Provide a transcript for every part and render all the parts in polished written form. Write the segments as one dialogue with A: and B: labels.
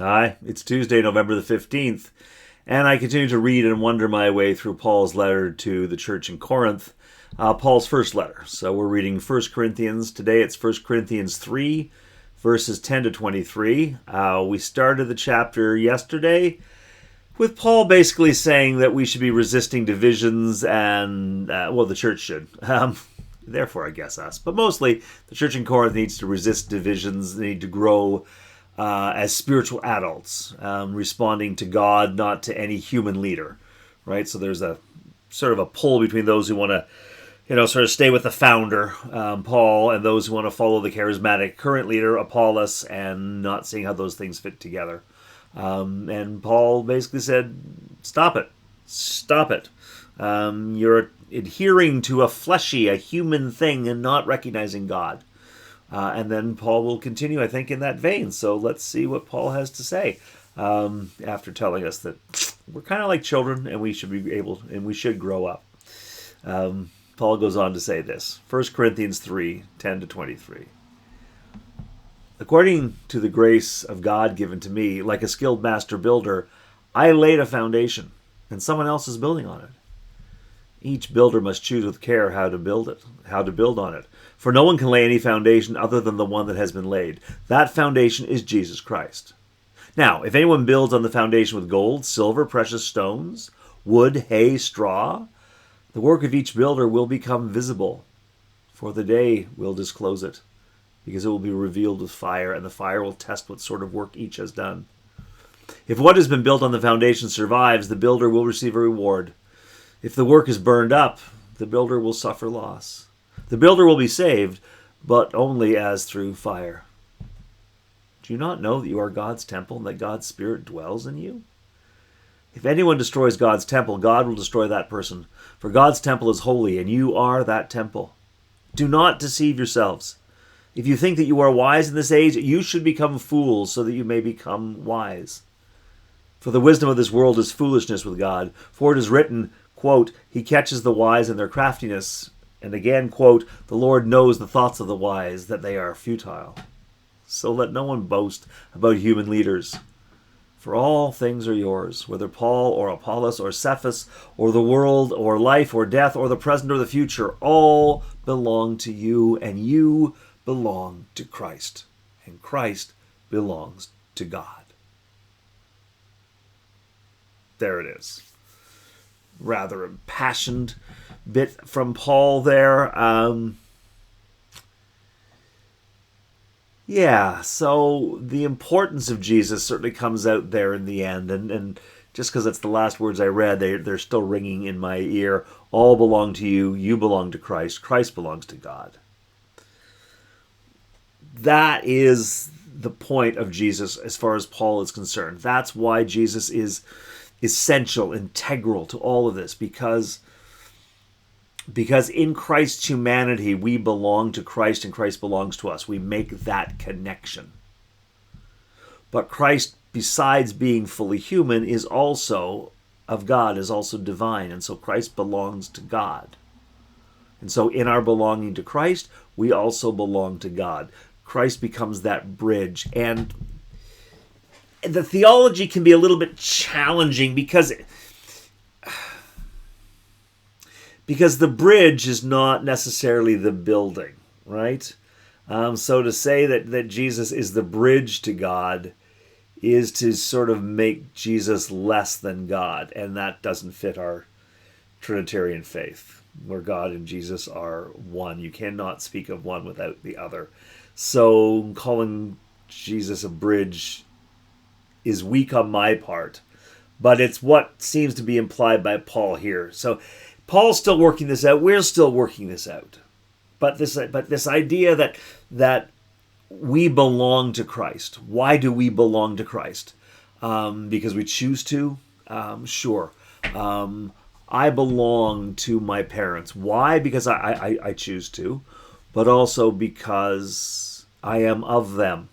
A: Hi, it's Tuesday, November the 15th, and I continue to read and wonder my way through Paul's letter to the church in Corinth, Paul's first letter. So we're reading 1 Corinthians. Today it's 1 Corinthians 3, verses 10 to 23. We started the chapter yesterday with Paul basically saying that we should be resisting divisions and, the church should. Therefore, I guess us. But mostly, the church in Corinth needs to resist divisions. They need to grow as spiritual adults, responding to God, not to any human leader, right? So there's a sort of a pull between those who want to, sort of stay with the founder, Paul, and those who want to follow the charismatic current leader, Apollos, and not seeing how those things fit together. And Paul basically said, stop it. Stop it. You're adhering to a human thing and not recognizing God. And then Paul will continue, I think, in that vein. So let's see what Paul has to say after telling us that we're kind of like children and we should grow up. Paul goes on to say this, 1 Corinthians 3, 10 to 23. According to the grace of God given to me, like a skilled master builder, I laid a foundation and someone else is building on it. Each builder must choose with care how to build on it. For no one can lay any foundation other than the one that has been laid. That foundation is Jesus Christ. Now, if anyone builds on the foundation with gold, silver, precious stones, wood, hay, straw, the work of each builder will become visible, for the day will disclose it, because it will be revealed with fire, and the fire will test what sort of work each has done. If what has been built on the foundation survives, the builder will receive a reward. If the work is burned up, the builder will suffer loss. The builder will be saved, but only as through fire. Do you not know that you are God's temple and that God's Spirit dwells in you? If anyone destroys God's temple, God will destroy that person. For God's temple is holy, and you are that temple. Do not deceive yourselves. If you think that you are wise in this age, you should become fools so that you may become wise. For the wisdom of this world is foolishness with God. For it is written, quote, He catches the wise in their craftiness. And again, quote, The Lord knows the thoughts of the wise, that they are futile. So let no one boast about human leaders. For all things are yours, whether Paul or Apollos or Cephas or the world or life or death or the present or the future, all belong to you, and you belong to Christ, and Christ belongs to God. There it is. Rather impassioned bit from Paul there. So the importance of Jesus certainly comes out there in the end. And just because it's the last words I read, they're still ringing in my ear. All belong to you. You belong to Christ. Christ belongs to God. That is the point of Jesus as far as Paul is concerned. That's why Jesus is essential, integral to all of this, because in Christ's humanity, we belong to Christ and Christ belongs to us. We make that connection. But Christ, besides being fully human, is also of God, is also divine. And so Christ belongs to God. And so in our belonging to Christ, we also belong to God. Christ becomes that bridge. And the theology can be a little bit challenging because the bridge is not necessarily the building, right? So to say that Jesus is the bridge to God is to sort of make Jesus less than God, and that doesn't fit our Trinitarian faith, where God and Jesus are one. You cannot speak of one without the other. So calling Jesus a bridge is weak on my part, but it's what seems to be implied by Paul here. So Paul's still working this out. We're still working this out. But this idea that we belong to Christ. Why do we belong to Christ? Because we choose to? Sure. I belong to my parents. Why? Because I choose to, but also because I am of them.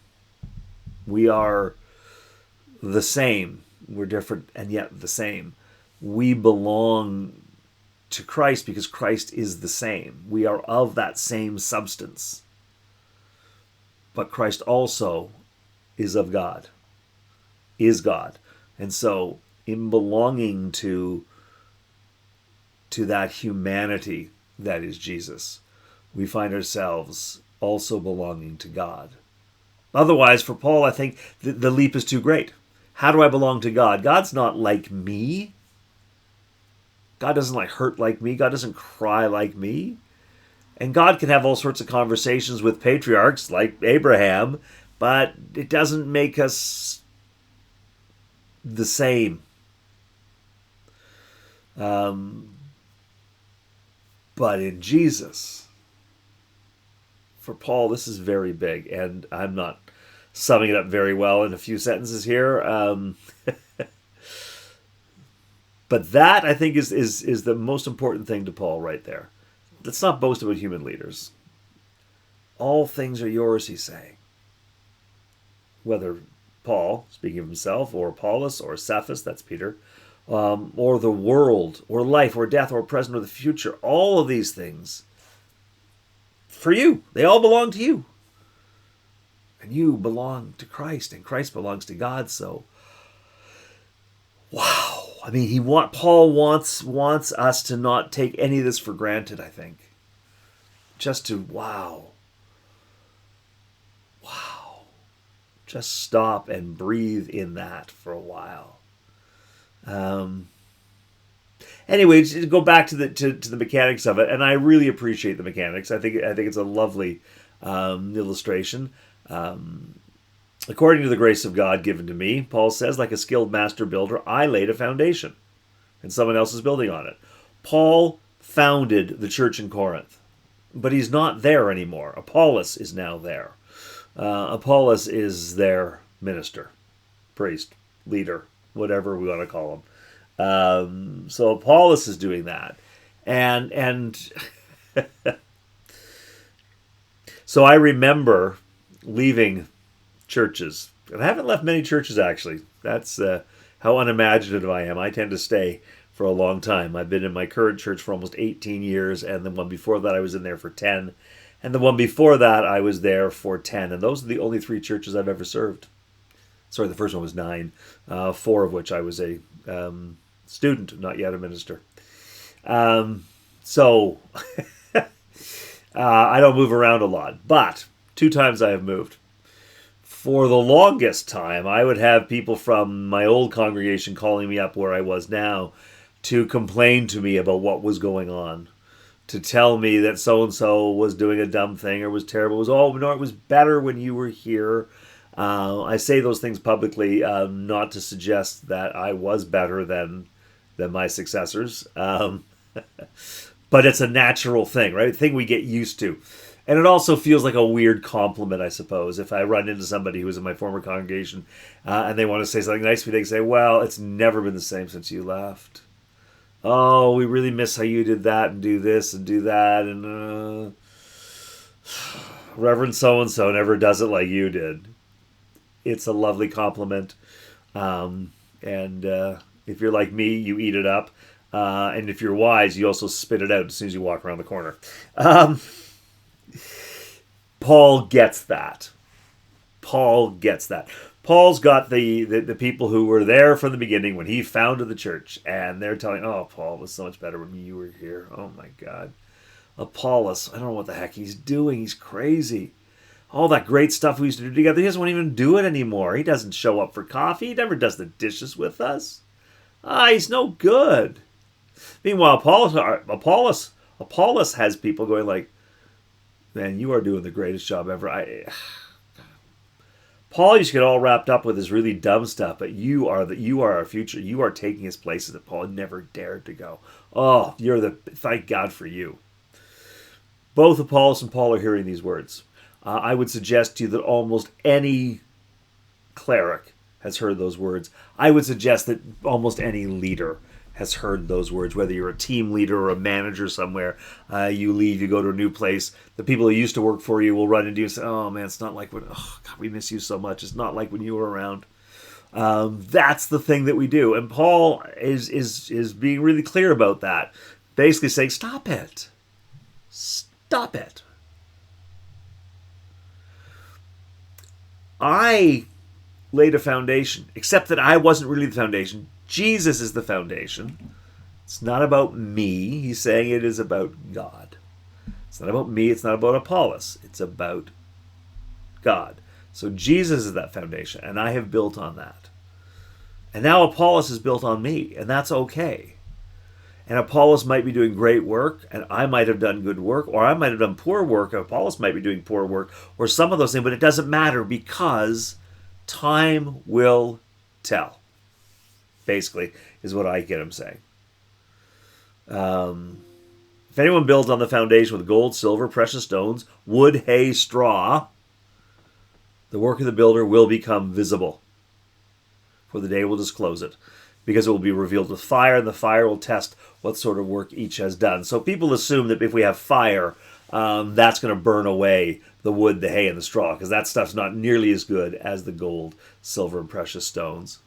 A: We are the same. We're different and yet the same. We belong to Christ because Christ is the same. We are of that same substance. But Christ also is of God. is God. And so in belonging to that humanity that is Jesus, we find ourselves also belonging to God. Otherwise, for Paul, I think the leap is too great. How do I belong to God? God's not like me. God doesn't hurt like me. God doesn't cry like me. And God can have all sorts of conversations with patriarchs like Abraham, but it doesn't make us the same. But in Jesus, for Paul, this is very big, and I'm not summing it up very well in a few sentences here. But that, I think, is the most important thing to Paul right there. Let's not boast about human leaders. All things are yours, he's saying. Whether Paul, speaking of himself, or Apollos, or Cephas, that's Peter, or the world, or life, or death, or present, or the future, all of these things, for you, they all belong to you. And you belong to Christ, and Christ belongs to God, so wow. I mean, Paul wants us to not take any of this for granted, I think. Just to, wow. Just stop and breathe in that for a while. Anyway, to go back to the mechanics of it, and I really appreciate the mechanics. I think it's a lovely illustration. According to the grace of God given to me, Paul says, like a skilled master builder, I laid a foundation, and someone else is building on it. Paul founded the church in Corinth, but he's not there anymore. Apollos is now there. Apollos is their minister, priest, leader, whatever we want to call him. So Apollos is doing that, and so I remember leaving churches, and I haven't left many churches actually. That's how unimaginative I am. I tend to stay for a long time. I've been in my current church for almost 18 years, and the one before that I was in there for 10. And the one before that, I was there for 10. And those are the only 3 churches I've ever served. Sorry, the first one was 9, 4 of which I was a student, not yet a minister. So I don't move around a lot. But 2 times I have moved. For the longest time, I would have people from my old congregation calling me up where I was now to complain to me about what was going on. To tell me that so-and-so was doing a dumb thing or was terrible. It was better when you were here. I say those things publicly not to suggest that I was better than my successors. But it's a natural thing, right? A thing we get used to. And it also feels like a weird compliment, I suppose. If I run into somebody who was in my former congregation and they want to say something nice to me, they can say, well, it's never been the same since you left. Oh, we really miss how you did that and do this and do that. And Reverend so-and-so never does it like you did. It's a lovely compliment. And if you're like me, you eat it up. And if you're wise, you also spit it out as soon as you walk around the corner. Paul gets that. Paul's got the people who were there from the beginning when he founded the church, and they're telling, oh, Paul was so much better when you were here. Oh, my God. Apollos, I don't know what the heck he's doing. He's crazy. All that great stuff we used to do together, he doesn't even do it anymore. He doesn't show up for coffee. He never does the dishes with us. He's no good. Meanwhile, Apollos has people going like, man, you are doing the greatest job ever. Paul used to get all wrapped up with his really dumb stuff, but you are our future. You are taking his places that Paul never dared to go. Oh, thank God for you. Both Apollos and Paul are hearing these words. I would suggest to you that almost any cleric has heard those words. I would suggest that almost any leader has heard those words, whether you're a team leader or a manager somewhere. You leave, you go to a new place. The people who used to work for you will run into you and say, oh, man, it's not like when, oh, God, we miss you so much. It's not like when you were around. That's the thing that we do. And Paul is being really clear about that. Basically saying, stop it. Stop it. I laid a foundation, except that I wasn't really the foundation. Jesus is the foundation. It's not about me. He's saying it is about God. It's not about me. It's not about Apollos. It's about God. So Jesus is that foundation, and I have built on that. And now Apollos is built on me, and that's okay. And Apollos might be doing great work, and I might have done good work, or I might have done poor work, and Apollos might be doing poor work, or some of those things, but it doesn't matter because time will tell, basically, is what I get him saying. If anyone builds on the foundation with gold, silver, precious stones, wood, hay, straw, the work of the builder will become visible, for the day will disclose it, because it will be revealed with fire, and the fire will test what sort of work each has done. So people assume that if we have fire, that's going to burn away the wood, the hay, and the straw, because that stuff's not nearly as good as the gold, silver, and precious stones.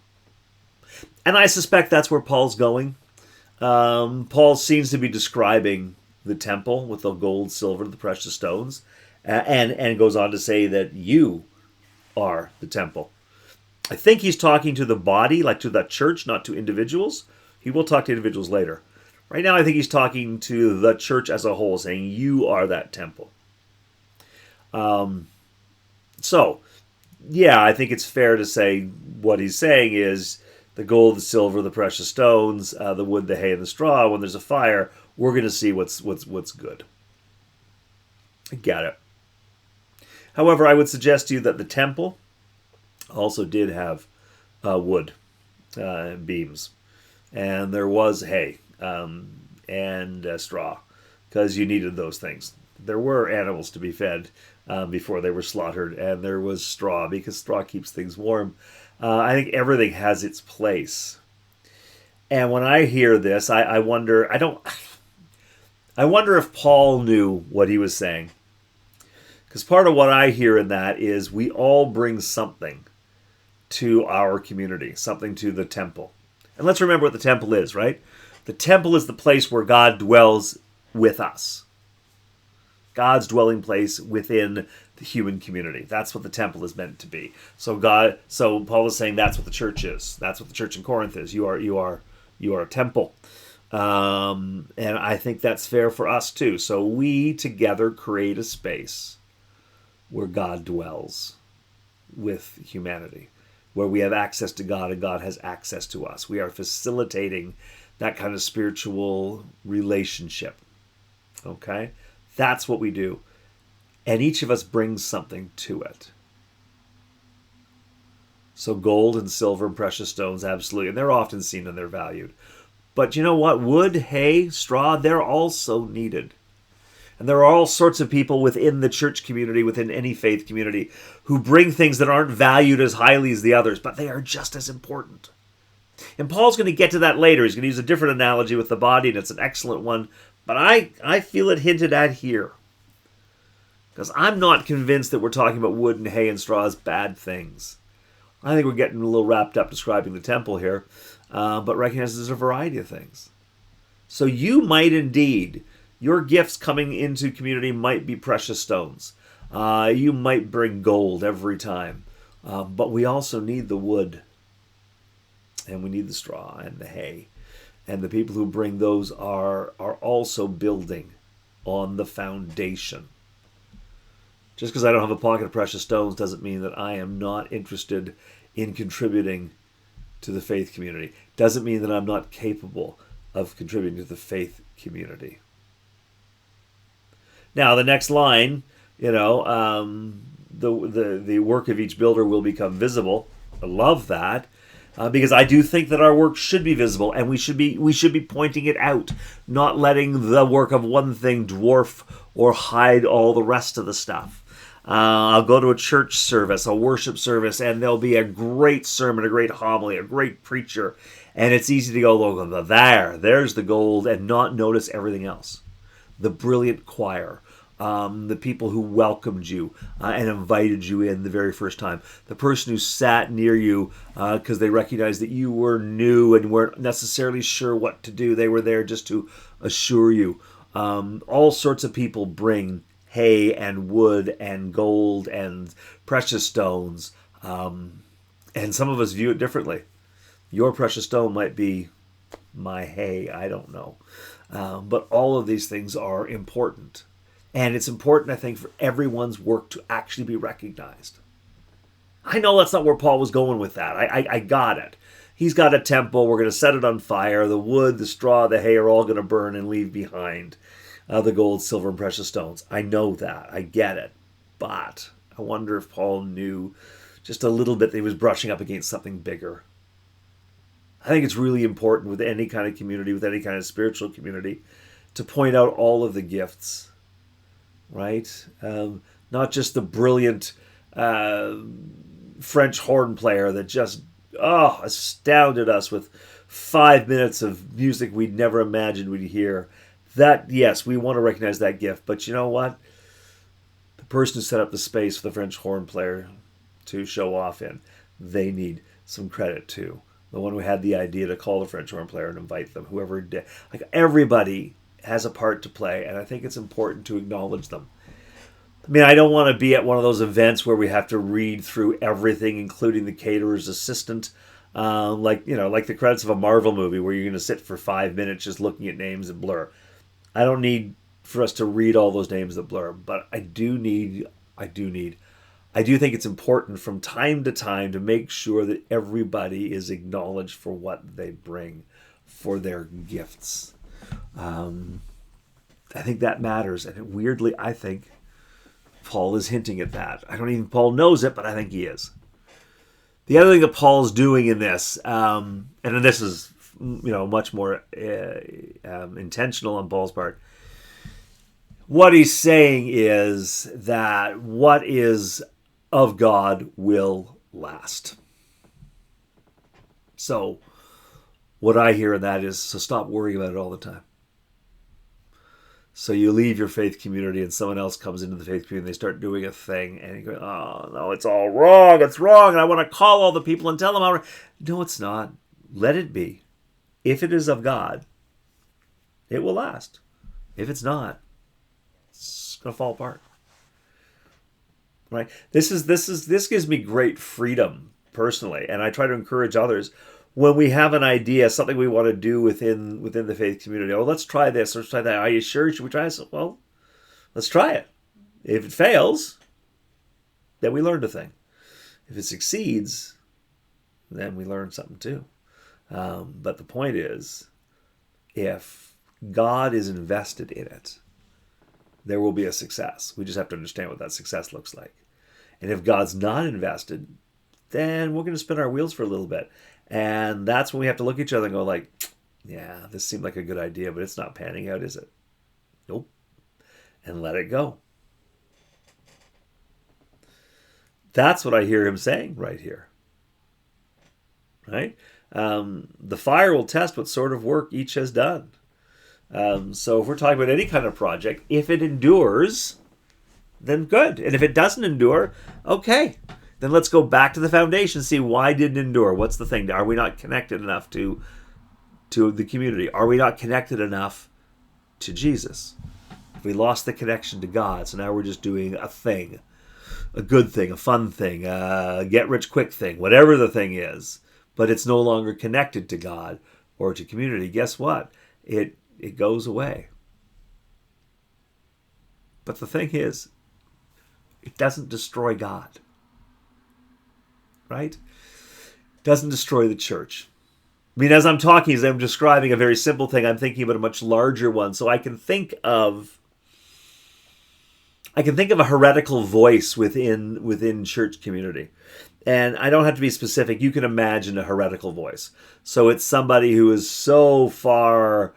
A: And I suspect that's where Paul's going. Paul seems to be describing the temple with the gold, silver, the precious stones, and goes on to say that you are the temple. I think he's talking to the body, like to the church, not to individuals. He will talk to individuals later. Right now, I think he's talking to the church as a whole, saying you are that temple. So, yeah, I think it's fair to say what he's saying is the gold, the silver, the precious stones, the wood, the hay, and the straw. When there's a fire, we're going to see what's good. I get it. However, I would suggest to you that the temple also did have wood beams, and there was hay and straw, because you needed those things. There were animals to be fed before they were slaughtered, and there was straw, because straw keeps things warm. I think everything has its place. And when I hear this, I wonder, I wonder if Paul knew what he was saying. Because part of what I hear in that is we all bring something to our community, something to the temple. And let's remember what the temple is, right? The temple is the place where God dwells with us. God's dwelling place within the human community. That's what the temple is meant to be. So Paul is saying that's what the church is. That's what the church in Corinth is. You are a temple. And I think that's fair for us too. So we together create a space where God dwells with humanity, where we have access to God and God has access to us. We are facilitating that kind of spiritual relationship. Okay? That's what we do. And each of us brings something to it. So gold and silver and precious stones, absolutely. And they're often seen and they're valued. But you know what? Wood, hay, straw, they're also needed. And there are all sorts of people within the church community, within any faith community, who bring things that aren't valued as highly as the others, but they are just as important. And Paul's going to get to that later. He's going to use a different analogy with the body, and it's an excellent one. But I feel it hinted at here. Because I'm not convinced that we're talking about wood and hay and straw as bad things. I think we're getting a little wrapped up describing the temple here, but recognize there's a variety of things. So you might indeed, your gifts coming into community might be precious stones. You might bring gold every time. But we also need the wood. And we need the straw and the hay. And the people who bring those are also building on the foundation. Just because I don't have a pocket of precious stones doesn't mean that I am not interested in contributing to the faith community. Doesn't mean that I'm not capable of contributing to the faith community. Now, the next line, the work of each builder will become visible. I love that. Because I do think that our work should be visible, and we should be pointing it out, not letting the work of one thing dwarf or hide all the rest of the stuff. I'll go to a church service, a worship service, and there'll be a great sermon, a great homily, a great preacher, and it's easy to go, there's the gold, and not notice everything else. The brilliant choir. The people who welcomed you and invited you in the very first time. The person who sat near you because they recognized that you were new and weren't necessarily sure what to do. They were there just to assure you. All sorts of people bring hay and wood and gold and precious stones. And some of us view it differently. Your precious stone might be my hay, I don't know. But all of these things are important. And it's important, I think, for everyone's work to actually be recognized. I know that's not where Paul was going with that. I got it. He's got a temple. We're going to set it on fire. The wood, the straw, the hay are all going to burn and leave behind the gold, silver, and precious stones. I know that. I get it. But I wonder if Paul knew just a little bit that he was brushing up against something bigger. I think it's really important with any kind of community, with any kind of spiritual community, to point out all of the gifts, right? Not just the brilliant French horn player that just astounded us with 5 minutes of music we'd never imagined we'd hear. That, yes, we want to recognize that gift, but you know what? The person who set up the space for the French horn player to show off in, they need some credit too. The one who had the idea to call the French horn player and invite them, whoever did. Like, everybody has a part to play, and I think it's important to acknowledge them. I mean, I don't want to be at one of those events where we have to read through everything, including the caterer's assistant, like the credits of a Marvel movie where you're going to sit for 5 minutes just looking at names that blur. I don't need for us to read all those names that blur, but I do think it's important from time to time to make sure that everybody is acknowledged for what they bring, for their gifts. I think that matters, and weirdly, I think Paul is hinting at that. I don't even Paul knows it, but I think he is. The other thing that Paul's doing in this, and this is much more intentional on Paul's part, what he's saying is that what is of God will last. So what I hear in that is, so stop worrying about it all the time. So you leave your faith community and someone else comes into the faith community and they start doing a thing and you go, oh, no, it's all wrong. It's wrong. And I want to call all the people and tell them how. No, it's not. Let it be. If it is of God, it will last. If it's not, it's going to fall apart. Right? This gives me great freedom personally, and I try to encourage others when we have an idea, something we want to do within the faith community. Oh, let's try this. Let's try that. Are you sure? Should we try this? Well, let's try it. If it fails, then we learned a thing. If it succeeds, then we learn something too. But the point is, if God is invested in it, there will be a success. We just have to understand what that success looks like. And if God's not invested, then we're going to spin our wheels for a little bit. And that's when we have to look at each other and go like, yeah, this seemed like a good idea, but it's not panning out, is it? Nope. And let it go. That's what I hear him saying right here. Right? The fire will test what sort of work each has done. So if we're talking about any kind of project, if it endures, then good. And if it doesn't endure, okay. Then let's go back to the foundation, see why did it endure? What's the thing? Are we not connected enough to the community? Are we not connected enough to Jesus? If we lost the connection to God, so now we're just doing a thing, a good thing, a fun thing, a get-rich-quick thing, whatever the thing is, but it's no longer connected to God or to community, guess what? It goes away. But the thing is, it doesn't destroy God. Right? It doesn't destroy the church. I mean, as I'm talking, as I'm describing a very simple thing, I'm thinking about a much larger one. So I can think of a heretical voice within church community. And I don't have to be specific. You can imagine a heretical voice. So it's somebody who is so far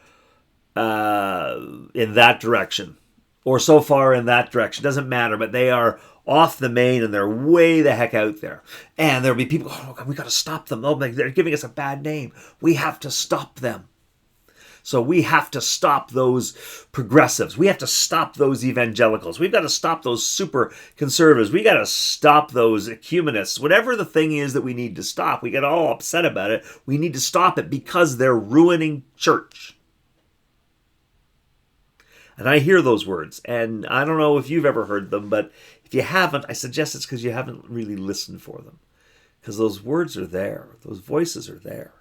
A: in that direction or so far in that direction. Doesn't matter, but they are off the main and they're way the heck out there. And there'll be people, oh, God, we got to stop them. Oh, they're giving us a bad name. We have to stop them. So we have to stop those progressives. We have to stop those evangelicals. We've got to stop those super conservatives. We got to stop those ecumenists. Whatever the thing is that we need to stop, we get all upset about it. We need to stop it because they're ruining church. And I hear those words, and I don't know if you've ever heard them, but if you haven't, I suggest it's because you haven't really listened for them. because those words are there. Those voices are there.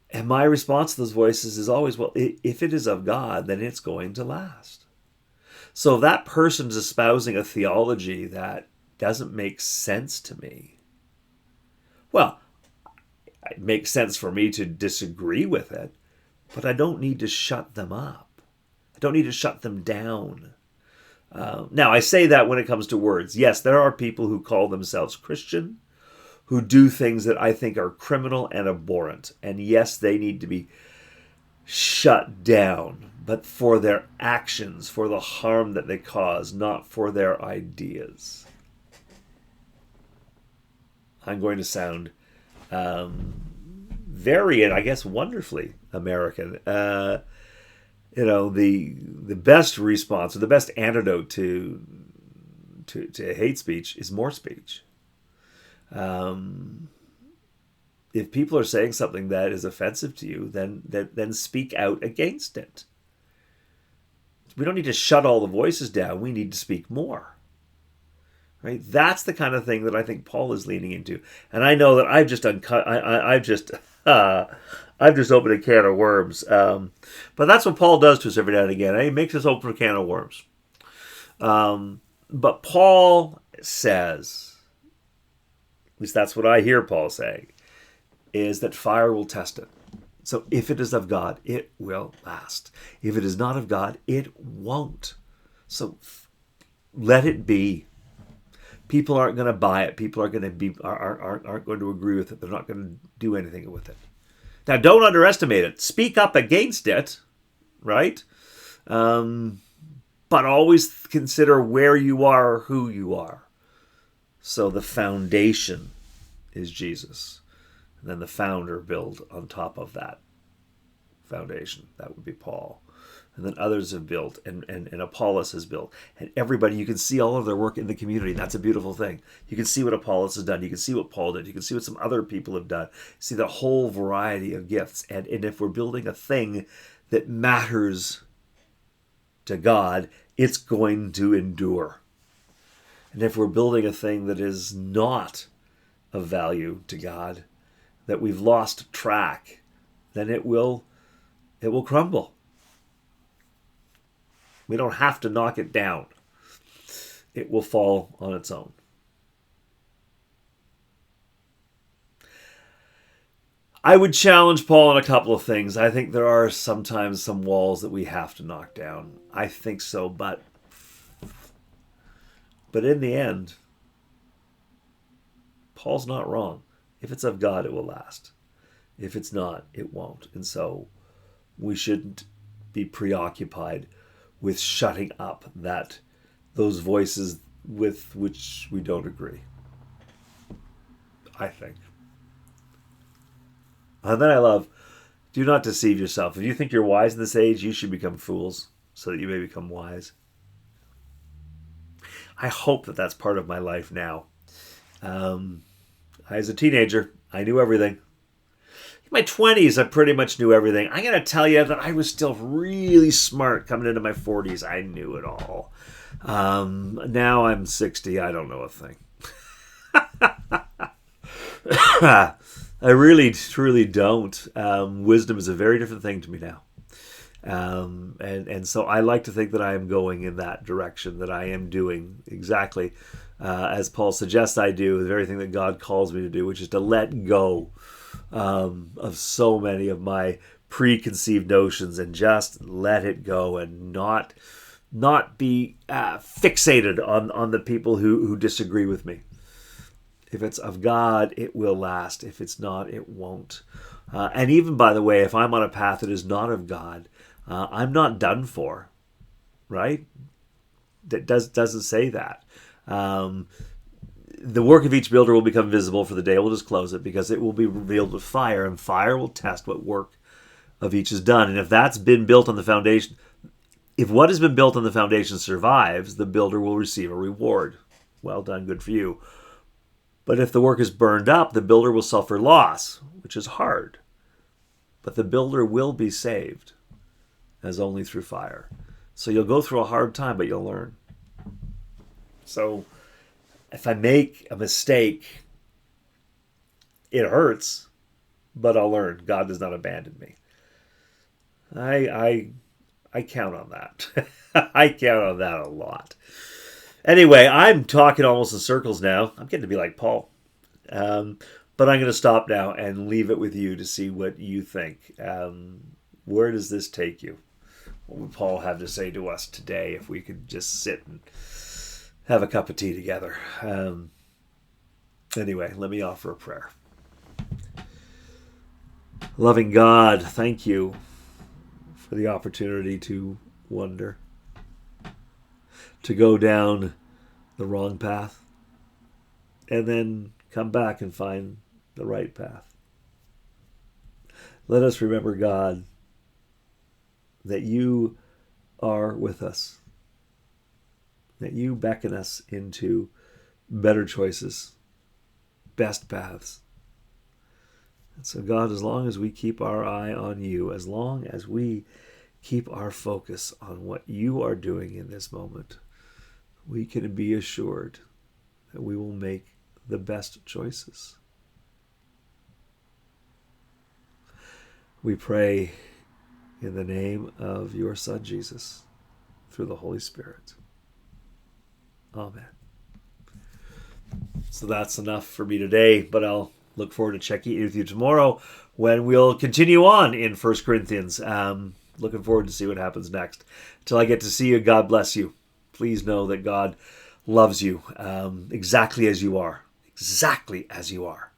A: And my response to those voices is always, well, if it is of God, then it's going to last. So if that person's espousing a theology that doesn't make sense to me, well, it makes sense for me to disagree with it, but I don't need to shut them up. I don't need to shut them down. Now, I say that when it comes to words. Yes, there are people who call themselves Christian, who do things that I think are criminal and abhorrent. And yes, they need to be shut down, but for their actions, for the harm that they cause, not for their ideas. I'm going to sound very, and I guess wonderfully American. The best response, or the best antidote to hate speech is more speech. If people are saying something that is offensive to you, then speak out against it. We don't need to shut all the voices down. We need to speak more. Right? That's the kind of thing that I think Paul is leaning into. And I know that I've just I've just opened a can of worms. But that's what Paul does to us every now and again. He makes us open a can of worms. But Paul says, at least that's what I hear Paul saying, is that fire will test it. So if it is of God, it will last. If it is not of God, it won't. So let it be. People aren't going to buy it. People aren't going to agree with it. They're not going to do anything with it. Now, don't underestimate it. Speak up against it, right? But always consider where you are or who you are. So the foundation is Jesus. And then the founder build on top of that foundation. That would be Paul. And then others have built, and Apollos has built. And everybody, you can see all of their work in the community. That's a beautiful thing. You can see what Apollos has done. You can see what Paul did. You can see what some other people have done. See the whole variety of gifts. And if we're building a thing that matters to God, it's going to endure. And if we're building a thing that is not of value to God, that we've lost track, then it will crumble. We don't have to knock it down. It will fall on its own. I would challenge Paul on a couple of things. I think there are sometimes some walls that we have to knock down. I think so, but in the end, Paul's not wrong. If it's of God, it will last. If it's not, it won't. And so we shouldn't be preoccupied with shutting up those voices with which we don't agree, I think. And then I love, do not deceive yourself. If you think you're wise in this age, you should become fools so that you may become wise. I hope that that's part of my life now. As a teenager, I knew everything. In my 20s, I pretty much knew everything. I'm going to tell you that I was still really smart coming into my 40s. I knew it all. Now I'm 60. I don't know a thing. I really, truly don't. Wisdom is a very different thing to me now. And so I like to think that I am going in that direction, that I am doing exactly as Paul suggests I do, with everything that God calls me to do, which is to let go of so many of my preconceived notions and just let it go and not be fixated on the people who disagree with me. If it's of God, it will last. If it's not, it won't. And even, by the way, if I'm on a path that is not of God, I'm not done for, right? That doesn't say that. The work of each builder will become visible, for the day will disclose it, because it will be revealed with fire, and fire will test what work of each is done. And if that's been built on the foundation, if what has been built on the foundation survives, the builder will receive a reward. Well done, good for you. But if the work is burned up, the builder will suffer loss, which is hard. But the builder will be saved, as only through fire. So you'll go through a hard time, but you'll learn. So If I make a mistake, it hurts, but I'll learn. God does not abandon me. I I count on that. I count on that a lot. Anyway, I'm talking almost in circles now. I'm getting to be like Paul. Um, but I'm going to stop now and leave it with you to see what you think. Where does this take you? What would Paul have to say to us today if we could just sit and have a cup of tea together? Anyway, let me offer a prayer. Loving God, thank you for the opportunity to wonder, to go down the wrong path, and then come back and find the right path. Let us remember, God, that you are with us, that you beckon us into better choices, best paths. And so, God, as long as we keep our eye on you, as long as we keep our focus on what you are doing in this moment, we can be assured that we will make the best choices. We pray in the name of your Son, Jesus, through the Holy Spirit. Amen. So that's enough for me today, but I'll look forward to checking in with you tomorrow when we'll continue on in 1 Corinthians. Looking forward to see what happens next. Until I get to see you, God bless you. Please know that God loves you exactly as you are. Exactly as you are.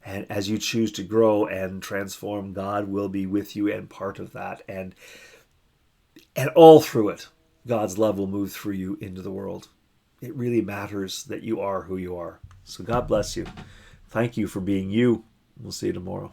A: And as you choose to grow and transform, God will be with you and part of that. And all through it, God's love will move through you into the world. It really matters that you are who you are. So God bless you. Thank you for being you. We'll see you tomorrow.